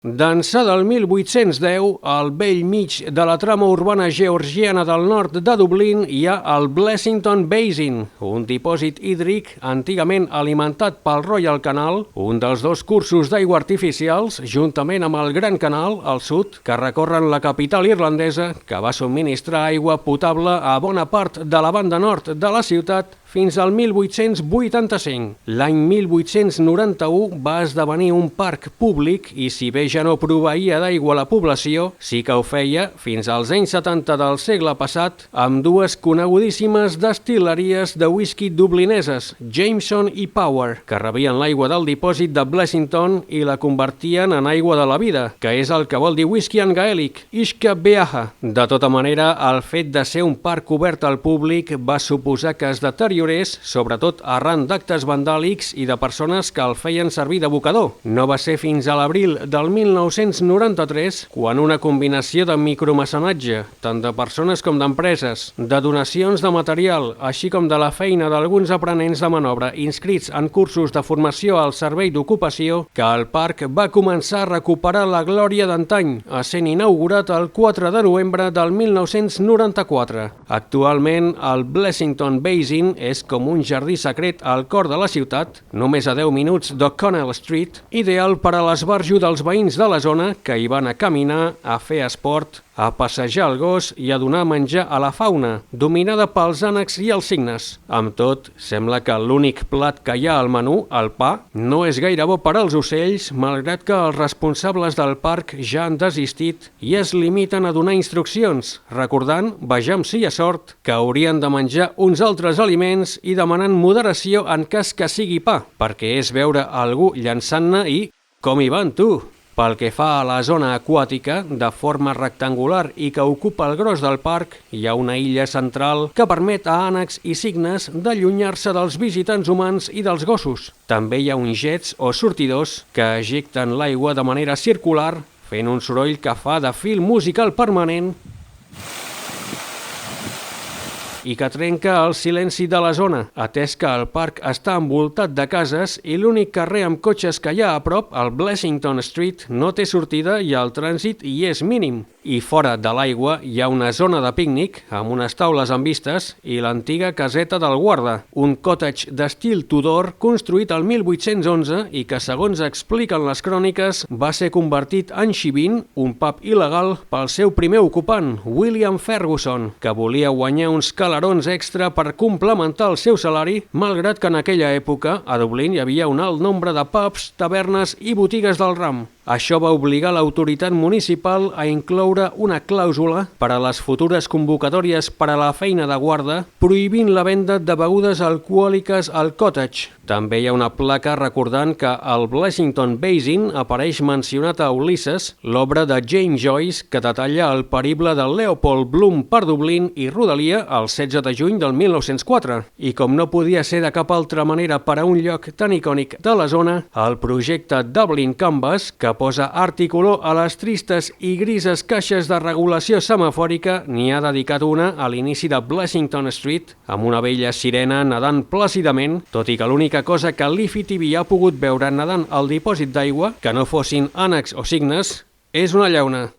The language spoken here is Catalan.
D'ençà del 1810, al bell mig de la trama urbana georgiana del nord de Dublín hi ha el Blessington Basin, un dipòsit hídric antigament alimentat pel Royal Canal, un dels dos cursos d'aigua artificials, juntament amb el Gran Canal, al sud, que recorren la capital irlandesa, que va subministrar aigua potable a bona part de la banda nord de la ciutat fins al 1885. L'any 1891 va esdevenir un parc públic i si bé ja no proveïa d'aigua a la població, sí que ho feia fins als anys 70 del segle passat amb dues conegudíssimes destil·leries de whisky dublineses, Jameson i Power, que rebien l'aigua del dipòsit de Blessington i la convertien en aigua de la vida, que és el que vol dir whisky en gaèlic, Uisce Beatha. De tota manera, el fet de ser un parc obert al públic va suposar que es deteriorés, sobretot arran d'actes vandàlics i de persones que el feien servir d'abocador. No va ser fins a l'abril del 1993 quan una combinació de micromecenatge, tant de persones com d'empreses, de donacions de material, així com de la feina d'alguns aprenents de manobra inscrits en cursos de formació al servei d'ocupació, que el parc va començar a recuperar la glòria d'antany, essent inaugurat el 4 de novembre del 1994. Actualment, el Blessington Basin és com un jardí secret al cor de la ciutat, només a 10 minuts d'O'Connell Street, ideal per a l'esbarjo dels veïns de la zona que hi van a caminar, a fer esport, a passejar el gos i a donar menjar a la fauna, dominada pels ànecs i els cignes. Amb tot, sembla que l'únic plat que hi ha al menú, el pa, no és gaire bo per als ocells, malgrat que els responsables del parc ja han desistit i es limiten a donar instruccions, recordant, vejam si hi ha sort, que haurien de menjar uns altres aliments i demanant moderació en cas que sigui pa, perquè és veure algú llançant-ne i... Com hi van, tu? Pel que fa a la zona aquàtica, de forma rectangular i que ocupa el gros del parc, hi ha una illa central que permet a ànecs i cignes d'allunyar-se dels visitants humans i dels gossos. També hi ha uns jets o sortidors que ejecten l'aigua de manera circular, fent un soroll que fa de fil musical permanent i que trenca el silenci de la zona, atès que el parc està envoltat de cases i l'únic carrer amb cotxes que hi ha a prop, el Blessington Street, no té sortida i el trànsit hi és mínim. I fora de l'aigua hi ha una zona de pícnic amb unes taules amb vistes i l'antiga caseta del guarda, un cottage d'estil Tudor construït el 1811 i que, segons expliquen les cròniques, va ser convertit en xivint, un pub il·legal, pel seu primer ocupant, William Ferguson, que volia guanyar uns calarons extra per complementar el seu salari, malgrat que en aquella època a Dublín hi havia un alt nombre de pubs, tavernes i botigues del ram. Això va obligar l'autoritat municipal a incloure una clàusula per a les futures convocatòries per a la feina de guarda, prohibint la venda de begudes alcohòliques al cottage. També hi ha una placa recordant que al Blessington Basin apareix mencionat a Ulisses, l'obra de James Joyce que detalla el perible de Leopold Bloom per Dublín i rodalia el 16 de juny del 1904. I com no podia ser de cap altra manera per a un lloc tan icònic de la zona, el projecte Dublin Canvas, que posa art i color a les tristes i grises caixes de regulació semafòrica, n'hi ha dedicat una a l'inici de Blessington Street, amb una vella sirena nedant plàcidament, tot i que l'única cosa que l'IFI TV ha pogut veure nedant al dipòsit d'aigua, que no fossin ànecs o cignes, és una llauna.